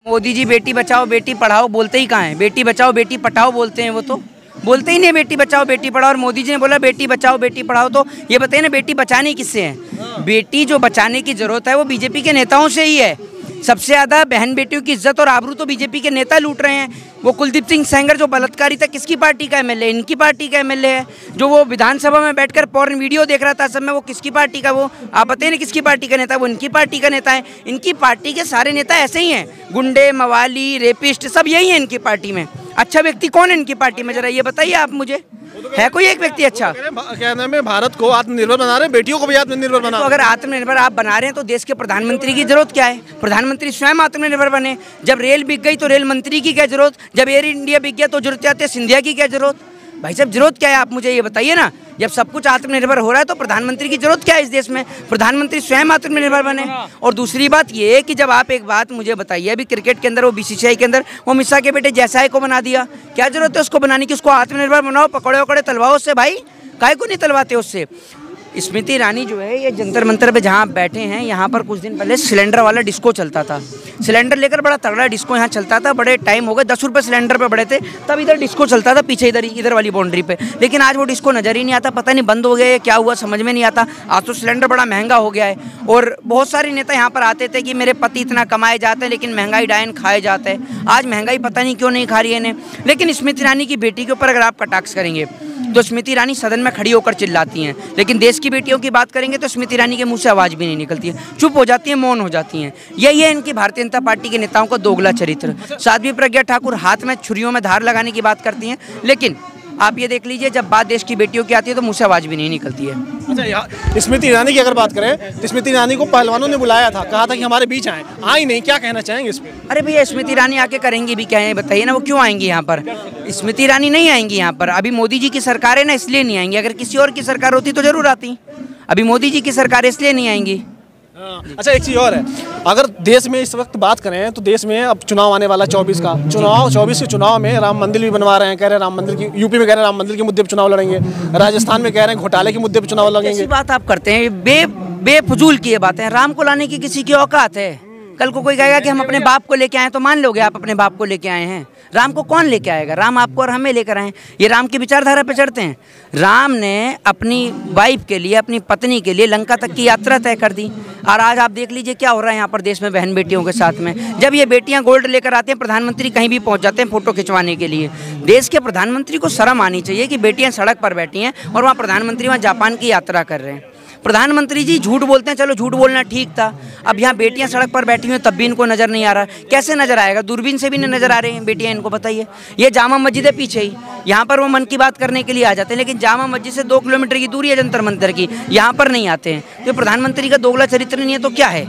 मोदी जी बेटी बचाओ बेटी पढ़ाओ बोलते ही कहाँ हैं? बेटी बचाओ बेटी पढ़ाओ बोलते हैं, वो तो बोलते ही नहीं बेटी बचाओ बेटी पढ़ाओ। और मोदी जी ने बोला बेटी बचाओ बेटी पढ़ाओ, तो ये बताइए ना बेटी बचानी किससे है? बेटी जो बचाने की जरूरत है वो बीजेपी के नेताओं से ही है। सबसे ज़्यादा बहन बेटियों की इज्जत और आबरू तो बीजेपी के नेता लूट रहे हैं। वो कुलदीप सिंह सेंगर जो बलात्कारी था, किसकी पार्टी का एमएलए? इनकी पार्टी का एमएलए है। जो वो विधानसभा में बैठकर पॉर्न वीडियो देख रहा था सब में, वो किसकी पार्टी का? वो आप बताइए ना किसकी पार्टी का नेता? वो इनकी पार्टी का नेता है। इनकी पार्टी के सारे नेता ऐसे ही हैं, गुंडे मवाली रेपिस्ट सब यही है इनकी पार्टी में। अच्छा व्यक्ति कौन है इनकी पार्टी में, जरा ये बताइए आप मुझे, है कोई एक व्यक्ति अच्छा? क्या नाम है, भारत को आत्मनिर्भर बना रहे हैं, बेटियों को भी आत्मनिर्भर बना रहे हैं। तो अगर आत्मनिर्भर आप बना रहे हैं तो देश के प्रधानमंत्री की जरूरत क्या है? प्रधानमंत्री स्वयं आत्मनिर्भर बने। जब रेल बिक गई तो रेल मंत्री की क्या जरूरत? जब एयर इंडिया बिक गया तो जरूरत आती है सिंधिया की क्या जरूरत? भाई साहब जरूरत क्या है, आप मुझे ये बताइए ना। जब सब कुछ आत्मनिर्भर हो रहा है तो प्रधानमंत्री की जरूरत क्या है इस देश में? प्रधानमंत्री स्वयं आत्मनिर्भर बने। और दूसरी बात ये है कि जब आप एक बात मुझे बताइए, अभी क्रिकेट के अंदर वो बीसीसीआई के अंदर वो मिश्रा के बेटे जैसाई को बना दिया, क्या जरूरत है उसको बनाने की? उसको आत्मनिर्भर बनाओ, पकड़े वकड़े तलवाओ उससे, भाई काहे को नहीं तलवाते उससे? स्मृति ईरानी जो है ये जंतर मंतर पे जहाँ बैठे हैं, यहाँ पर कुछ दिन पहले सिलेंडर वाला डिस्को चलता था। सिलेंडर लेकर बड़ा तगड़ा डिस्को यहाँ चलता था, बड़े टाइम हो गए, 10 रुपये सिलेंडर पे बढ़े थे, तब इधर डिस्को चलता था पीछे इधर वाली बाउंड्री पे। लेकिन आज वो डिस्को नज़र ही नहीं आता, पता नहीं बंद हो गया है क्या हुआ, समझ में नहीं आता। आज तो सिलेंडर बड़ा महंगा हो गया है। और बहुत सारे नेता यहाँ पर आते थे कि मेरे पति इतना कमाए जाते हैं लेकिन महंगाई डायन खाए जाते हैं। आज महंगाई पता नहीं क्यों नहीं खा रही है इन्हें। लेकिन स्मृति ईरानी की बेटी के ऊपर अगर आप कटाक्ष करेंगे तो स्मृति ईरानी सदन में खड़ी होकर चिल्लाती हैं, लेकिन देश की बेटियों की बात करेंगे तो स्मृति ईरानी के मुंह से आवाज़ भी नहीं निकलती है, चुप हो जाती है, मौन हो जाती हैं। यही है इनकी भारतीय जनता पार्टी के नेताओं का दोगला चरित्र। साध्वी प्रज्ञा ठाकुर हाथ में छुरियों में धार लगाने की बात करती हैं, लेकिन आप ये देख लीजिए जब बात देश की बेटियों की आती है तो मुंह से आवाज़ भी नहीं निकलती है। अच्छा, स्मृति ईरानी की अगर बात करें तो स्मृति ईरानी को पहलवानों ने बुलाया था, कहा था कि हमारे बीच आए, आई नहीं, क्या कहना चाहेंगे इस पर? अरे भैया स्मृति ईरानी आके करेंगी भी क्या है बताइए ना, वो क्यों आएंगी यहाँ पर? स्मृति ईरानी नहीं आएंगी यहाँ पर। अभी मोदी जी की सरकार है ना, इसलिए नहीं आएंगी। अगर किसी और की सरकार होती तो जरूर आती। अभी मोदी जी की सरकार है इसलिए नहीं आएंगी। अच्छा, एक चीज़ और है, अगर देश में इस वक्त बात करें तो देश में अब चुनाव आने वाला 24 का चुनाव, 24 के चुनाव में राम मंदिर भी बनवा रहे हैं, कह रहे हैं राम मंदिर की, यूपी में कह रहे हैं राम मंदिर के मुद्दे पर चुनाव लड़ेंगे, राजस्थान में कह रहे हैं घोटाले के मुद्दे पर चुनाव लड़ेंगे। ऐसी बात आप करते हैं, बेफजूल की ये बातें। राम को लाने की किसी की औकात है? कल को कोई कहेगा कि हम अपने बाप को लेके आए तो मान लोगे आप अपने बाप को लेके आए हैं? राम को कौन लेके आएगा? राम आपको और हमें लेकर आए। ये राम की विचारधारा पे चढ़ते हैं। राम ने अपनी वाइफ के लिए, अपनी पत्नी के लिए लंका तक की यात्रा तय कर दी। और आज आप देख लीजिए क्या हो रहा है यहाँ पर देश में बहन बेटियों के साथ में। जब ये बेटियाँ गोल्ड लेकर आते हैं, प्रधानमंत्री कहीं भी पहुँच जाते हैं फोटो खिंचवाने के लिए। देश के प्रधानमंत्री को शर्म आनी चाहिए कि बेटियाँ सड़क पर बैठी हैं और वहाँ प्रधानमंत्री वहाँ जापान की यात्रा कर रहे हैं। प्रधानमंत्री जी झूठ बोलते हैं, चलो झूठ बोलना ठीक था। अब यहाँ बेटियां सड़क पर बैठी हुई तब भी इनको नज़र नहीं आ रहा। कैसे नज़र आएगा? दूरबीन से भी नहीं नज़र आ रही हैं बेटियां, इनको बताइए। ये जामा मस्जिद है पीछे ही, यहाँ पर वो मन की बात करने के लिए आ जाते हैं, लेकिन जामा मस्जिद से 2 किलोमीटर की दूरी है जंतर मंतर की, यहाँ पर नहीं आते हैं। तो प्रधानमंत्री का दोगला चरित्र नहीं है तो क्या है?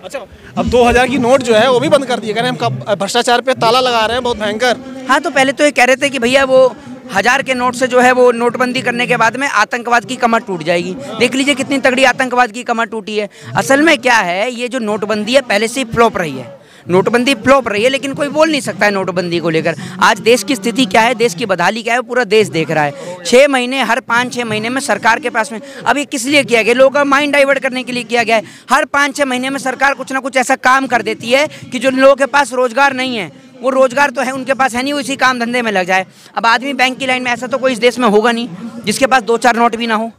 अच्छा, अब 2000 की नोट जो है वो भी बंद कर दिए, कह रहे हैं हम भ्रष्टाचार पे ताला लगा रहे हैं, बहुत भयंकर। हाँ, तो पहले तो ये कह रहे थे कि भैया वो 1000 के नोट से जो है वो नोटबंदी करने के बाद में आतंकवाद की कमर टूट जाएगी। देख लीजिए कितनी तगड़ी आतंकवाद की कमर टूटी है। असल में क्या है, ये जो नोटबंदी है पहले से ही फ्लॉप रही है। नोटबंदी फ्लॉप रही है, लेकिन कोई बोल नहीं सकता है नोटबंदी को लेकर। आज देश की स्थिति क्या है, देश की बदहाली क्या है, पूरा देश देख रहा है। 6 महीने, हर 5-6 महीने में सरकार के पास में, अब ये किस लिए किया गया? लोगों का माइंड डाइवर्ट करने के लिए किया गया है। हर 5-6 महीने में सरकार कुछ ना कुछ ऐसा काम कर देती है कि जो लोगों के पास रोजगार नहीं है, वो रोजगार तो है उनके पास है नहीं, उसी काम धंधे में लग जाए। अब आदमी बैंक की लाइन में, ऐसा तो कोई इस देश में होगा नहीं जिसके पास 2-4 नोट भी ना हो,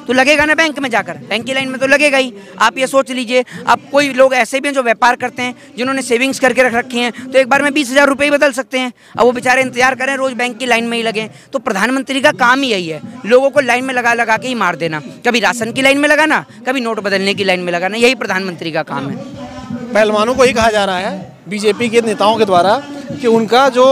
तो लगेगा ना बैंक में जाकर, बैंक की लाइन में तो लगेगा ही। आप ये सोच लीजिए, अब कोई लोग ऐसे भी हैं जो व्यापार करते हैं, जिन्होंने सेविंग्स करके रख रखी हैं, तो एक बार में 20,000 रुपये ही बदल सकते हैं। अब वो बेचारे इंतजार करें, रोज बैंक की लाइन में ही लगे। तो प्रधानमंत्री का काम ही यही है, लोगों को लाइन में लगा के ही मार देना। कभी राशन की लाइन में लगाना, कभी नोट बदलने की लाइन में लगाना, यही प्रधानमंत्री का काम है। पहलवानों को ही कहा जा रहा है बीजेपी के नेताओं के द्वारा कि उनका जो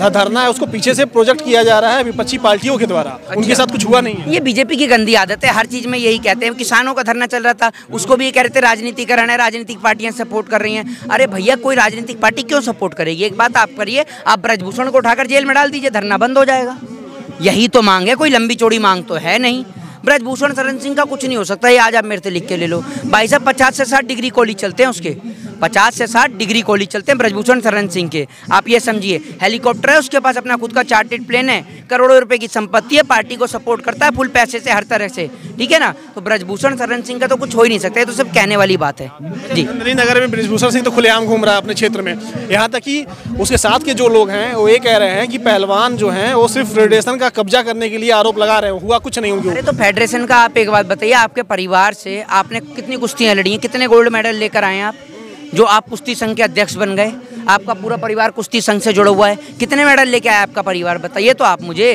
धरना है उसको पीछे से प्रोजेक्ट किया जा रहा है विपक्षी पार्टियों के द्वारा। अच्छा। उनके साथ कुछ हुआ नहीं है। ये बीजेपी की गंदी आदत है, हर चीज़ में यही कहते हैं। किसानों का धरना चल रहा था, उसको भी ये कह रहे थे राजनीतिकरण है, राजनीतिक पार्टियां सपोर्ट कर रही हैं। अरे भैया, कोई राजनीतिक पार्टी क्यों सपोर्ट करेगी? एक बात आप करिए, आप ब्रजभूषण को उठाकर जेल में डाल दीजिए, धरना बंद हो जाएगा। यही तो मांग है, कोई लंबी चौड़ी मांग तो है नहीं। ब्रजभूषण शरण सिंह का कुछ नहीं हो सकता, ये आज आप मेरे से लिख के ले लो। भाई साहब 50 से 60 डिग्री कॉलेज चलते हैं उसके, 50 से 60 डिग्री कोहली चलते हैं ब्रजभूषण शरण सिंह के। आप ये समझिए, हेलीकॉप्टर है उसके पास, अपना खुद का चार्टेड प्लेन है, करोड़ों रुपए की संपत्ति है, पार्टी को सपोर्ट करता है फुल पैसे से हर तरह से, ठीक है ना। तो ब्रजभूषण शरण सिंह का तो कुछ हो ही नहीं सकता, ये तो सब कहने वाली बात है जी। नगर में ब्रजभूषण सिंह तो खुलेआम घूम रहा है अपने क्षेत्र में, यहाँ तक कि उसके साथ के जो लोग हैं वो ये कह रहे हैं कि पहलवान जो हैं वो सिर्फ फेडरेशन का कब्जा करने के लिए आरोप लगा रहे हैं, हुआ कुछ नहीं होंगे। अरे तो फेडरेशन का आप एक बात बताइए, आपके परिवार से आपने कितनी कुश्तियाँ लड़ी हैं, कितने गोल्ड मेडल लेकर आए हैं आप, जो आप कुश्ती संघ के अध्यक्ष बन गए, आपका पूरा परिवार कुश्ती संघ से जुड़ा हुआ है, कितने मेडल लेके आया आपका परिवार, बताइए तो आप मुझे।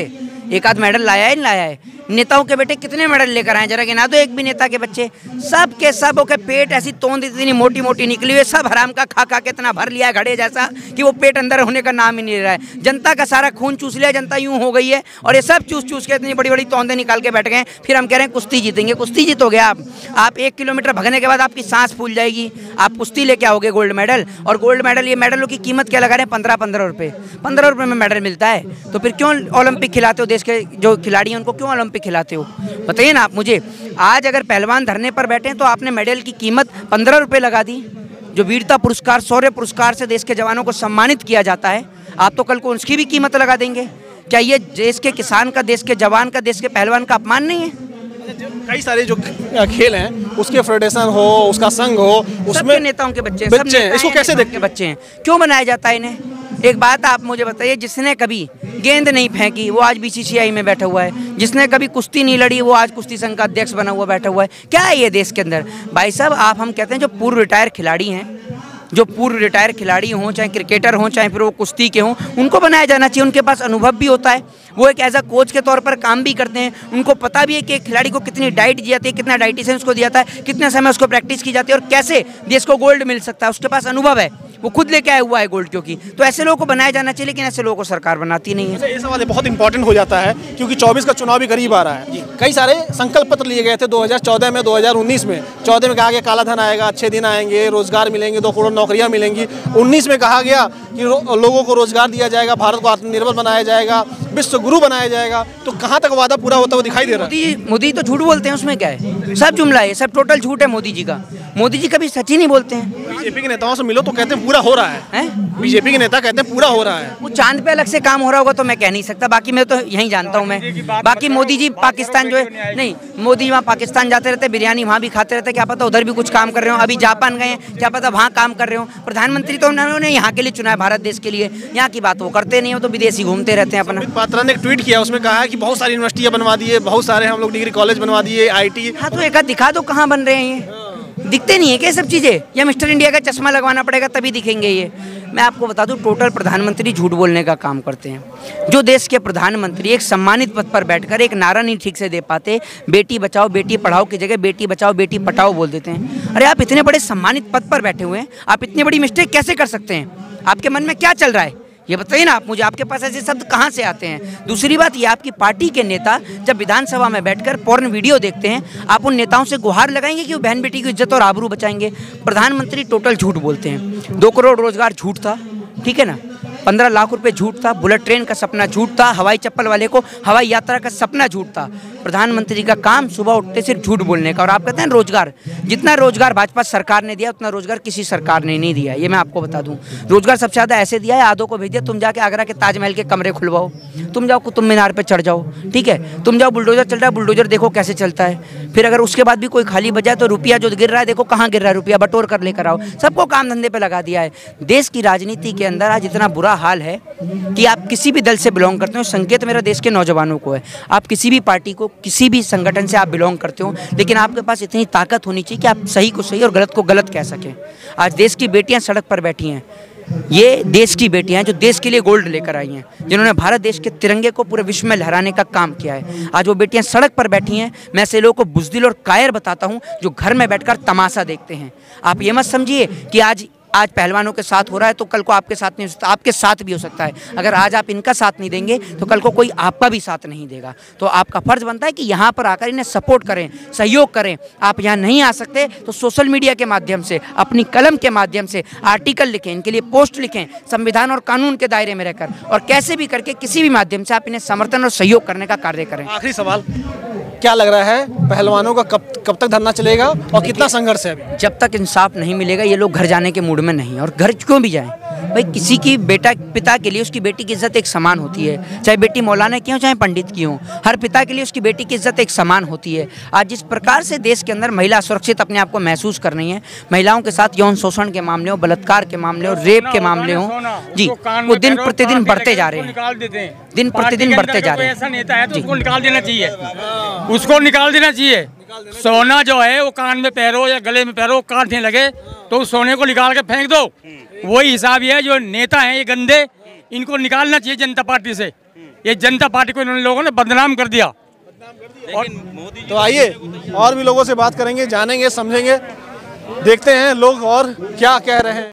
एक आध मेडल लाया है नहीं लाया है? नेताओं के बेटे कितने मेडल लेकर आए, जरा गिना दो एक भी नेता के बच्चे। सब के सब के पेट ऐसी तोंद इतनी मोटी मोटी निकली हुई, सब हराम का खा के इतना भर लिया है घड़े जैसा कि वो पेट अंदर होने का नाम ही नहीं ले रहा है। जनता का सारा खून चूस लिया, जनता यूं हो गई है, और ये सब चूस चूस के इतनी बड़ी बड़ी तोंदे निकाल के बैठ गए। फिर हम कह रहे हैं कुश्ती जीतेंगे, कुश्ती जीतोगे आप 1 किलोमीटर भगने के बाद आपकी सांस फूल जाएगी, आप कुश्ती लेके आओगे गोल्ड मेडल। और गोल्ड मेडल, ये मेडलों की कीमत क्या लगा रहे हैं, 15-15 रुपये, 15 रुपये में मेडल मिलता है। तो फिर क्यों ओलंपिक खिलाते हो, देश के जो खिलाड़ी हैं उनको क्यों ओलंपिक खिलाते हो, बताइए ना आप मुझे। आज अगर पहलवान धरने पर बैठे हैं तो आपने मेडल की कीमत 15 रुपये लगा दी। जो वीरता पुरस्कार, शौर्य पुरस्कार से देश के जवानों को सम्मानित किया जाता है, आप तो कल को उसकी भी कीमत लगा देंगे। क्या ये देश के किसान का, देश के जवान का, देश के पहलवान का अपमान नहीं है? कई सारे जो खेल हैं उसके फेडरेशन हो, उसका संघ हो, उसमें नेताओं के बच्चे हैं, इसको कैसे देखते हैं? बच्चे हैं, क्यों बनाया जाता है इन्हें? एक बात आप मुझे बताइए, जिसने कभी गेंद नहीं फेंकी वो आज बीसीसीआई में बैठा हुआ है, जिसने कभी कुश्ती नहीं लड़ी वो आज कुश्ती संघ का अध्यक्ष बना हुआ बैठा हुआ है। क्या है ये देश के अंदर? भाई साहब, आप हम कहते हैं जो पूर्व रिटायर खिलाड़ी हैं, जो पूर्व रिटायर खिलाड़ी हों, चाहे क्रिकेटर हों, चाहे फिर वो कुश्ती के हों, उनको बनाया जाना चाहिए। उनके पास अनुभव भी होता है, वो एक एज अ कोच के तौर पर काम भी करते हैं, उनको पता भी है कि एक खिलाड़ी को कितनी डाइट दी जाती है, कितना डाइटिशियन उसको दिया जाता है, कितने समय उसको प्रैक्टिस की जाती है और कैसे देश को गोल्ड मिल सकता है। उसके पास अनुभव है, वो खुद लेके आया हुआ है गोल्ड, क्योंकि तो ऐसे लोगों को बनाया जाना चाहिए, लेकिन ऐसे लोगों को सरकार बनाती नहीं है। ये सवाल बहुत इंपॉर्टेंट हो जाता है क्योंकि 24 का चुनाव भी करीब आ रहा है। कई सारे संकल्प पत्र लिए गए थे 2014 में, 2019 में। 14 में कहा गया काला धन आएगा, अच्छे दिन आएंगे, रोजगार मिलेंगे, 2 करोड़ नौकरियां मिलेंगी। 19 में कहा गया कि लोगों को रोजगार दिया जाएगा, भारत को आत्मनिर्भर बनाया जाएगा, विश्व गुरु बनाया जाएगा। तो कहाँ तक वादा पूरा होता हुआ दिखाई दे रहा है? मोदी तो झूठ बोलते हैं, उसमें क्या है? सब जुमला है, सब टोटल झूठ है मोदी जी का। मोदी जी कभी सच ही नहीं बोलते हैं। बीजेपी के नेताओं से मिलो तो कहते हैं पूरा हो रहा है। बीजेपी के नेता कहते हैं पूरा हो रहा है। वो चांद पे अलग से काम हो रहा होगा तो मैं कह नहीं सकता, बाकी मैं तो यही जानता हूँ मैं। बाकी मोदी जी पाकिस्तान जो है, नहीं, मोदी जी वहाँ पाकिस्तान जाते रहते, बिरयानी वहाँ भी खाते रहते, क्या पता उधर भी कुछ काम कर रहे हो। अभी जापान गए हैं, क्या पता वहाँ काम कर रहे हो। प्रधानमंत्री तो उन्होंने यहाँ के लिए चुना है, भारत देश के लिए। यहाँ की बात वो करते नहीं हो तो विदेशी घूमते रहते हैं अपना। पात्रा ने एक ट्वीट किया, उसमें कहा है कि बहुत सारी यूनिवर्सिटियाँ बनवा दिए, बहुत सारे हम लोग डिग्री कॉलेज बनवा दिए, IT। हाँ तो एक आध दिखा दो कहाँ बन रहे हैं ये, दिखते नहीं है क्या सब चीज़ें? या मिस्टर इंडिया का चश्मा लगवाना पड़ेगा तभी दिखेंगे ये? मैं आपको बता दूं, टोटल प्रधानमंत्री झूठ बोलने का काम करते हैं। जो देश के प्रधानमंत्री एक सम्मानित पद पर बैठकर एक नारा नहीं ठीक से दे पाते, बेटी बचाओ बेटी पढ़ाओ की जगह बेटी बचाओ बेटी पटाओ बोल देते हैं। अरे आप इतने बड़े सम्मानित पद पर बैठे हुए हैं, आप इतनी बड़ी मिस्टेक कैसे कर सकते हैं? आपके मन में क्या चल रहा है ये बताइए ना आप मुझे। आपके पास ऐसे शब्द कहाँ से आते हैं? दूसरी बात, ये आपकी पार्टी के नेता जब विधानसभा में बैठकर पोर्न वीडियो देखते हैं, आप उन नेताओं से गुहार लगाएंगे कि वो बहन बेटी की इज्जत और आबरू बचाएंगे? प्रधानमंत्री टोटल झूठ बोलते हैं। 2 करोड़ रोजगार झूठ था, ठीक है ना। 15 लाख रुपए झूठ था, बुलेट ट्रेन का सपना झूठ था, हवाई चप्पल वाले को हवाई यात्रा का सपना झूठ था। प्रधानमंत्री का काम सुबह उठते सिर्फ झूठ बोलने का। और आप कहते हैं रोजगार, जितना रोजगार भाजपा सरकार ने दिया उतना रोजगार किसी सरकार ने नहीं दिया। ये मैं आपको बता दूं, रोजगार सबसे ज़्यादा ऐसे दिया है, आधों को भेज दिया, तुम जाके आगरा के ताजमहल के कमरे खुलवाओ, तुम जाओ कुतुब मीनार पे चढ़ जाओ, ठीक है, तुम जाओ बुलडोजर चल रहा है, बुलडोजर देखो कैसे चलता है। फिर अगर उसके बाद भी कोई खाली बजाए तो रुपया जो गिर रहा है देखो कहाँ गिर रहा है, रुपया बटोर कर लेकर आओ। सबको काम धंधे पे लगा दिया है। देश की राजनीति के अंदर आज इतना बुरा हाल है कि आप किसी भी दल से बिलोंग करते हो, संकेत मेरा देश के नौजवानों को है, आप किसी भी पार्टी को, किसी भी संगठन से आप बिलोंग करते हो, लेकिन आपके पास इतनी ताकत होनी चाहिए कि आप सही को सही और गलत को गलत कह सकें। आज देश की बेटियां सड़क पर बैठी हैं, ये देश की बेटियां हैं जो देश के लिए गोल्ड लेकर आई हैं, जिन्होंने भारत देश के तिरंगे को पूरे विश्व में लहराने का काम किया है। आज वो बेटियां सड़क पर बैठी हैं। मैं ऐसे लोगों को बुज़दिल और कायर बताता हूं जो घर में बैठकर तमाशा देखते हैं। आप ये मत समझिए कि आज पहलवानों के साथ हो रहा है तो कल को आपके साथ नहीं हो सकता, आपके साथ भी हो सकता है। अगर आज आप इनका साथ नहीं देंगे तो कल को कोई आपका भी साथ नहीं देगा। तो आपका फर्ज बनता है कि यहाँ पर आकर इन्हें सपोर्ट करें, सहयोग करें। आप यहाँ नहीं आ सकते तो सोशल मीडिया के माध्यम से, अपनी कलम के माध्यम से आर्टिकल लिखें, इनके लिए पोस्ट लिखें, संविधान और कानून के दायरे में रहकर, और कैसे भी करके किसी भी माध्यम से आप इन्हें समर्थन और सहयोग करने का कार्य करें। आखिरी सवाल, क्या लग रहा है पहलवानों का कब तक धरना चलेगा और कितना संघर्ष है अभी? जब तक इंसाफ नहीं मिलेगा ये लोग घर जाने के मूड में नहीं है। और घर क्यों भी जाएं भाई, किसी की पिता के लिए उसकी बेटी की इज्जत एक समान होती है, चाहे बेटी मौलाना की हो चाहे पंडित की हो, हर पिता के लिए उसकी बेटी की इज्जत एक समान होती है। आज जिस प्रकार से देश के अंदर महिला सुरक्षित अपने आप को महसूस कर रही है, महिलाओं के साथ यौन शोषण के मामले हो, बलात्कार के मामले हो, रेप के मामले हो जी, वो दिन प्रतिदिन बढ़ते जा रहे हैं, दिन प्रतिदिन बढ़ते जा रहे हैं। ऐसा नेता है तो उसको निकाल देना चाहिए, उसको निकाल देना चाहिए। सोना जो है वो कान में पहरो या गले में पहरो, काटने लगे तो उस सोने को निकाल के फेंक दो। वही हिसाब ये है, जो नेता हैं ये गंदे, इनको निकालना चाहिए जनता पार्टी से। ये जनता पार्टी को इन लोगों ने बदनाम कर दिया। और तो आइए और भी लोगों से बात करेंगे, जानेंगे, समझेंगे, देखते हैं लोग और क्या कह रहे हैं।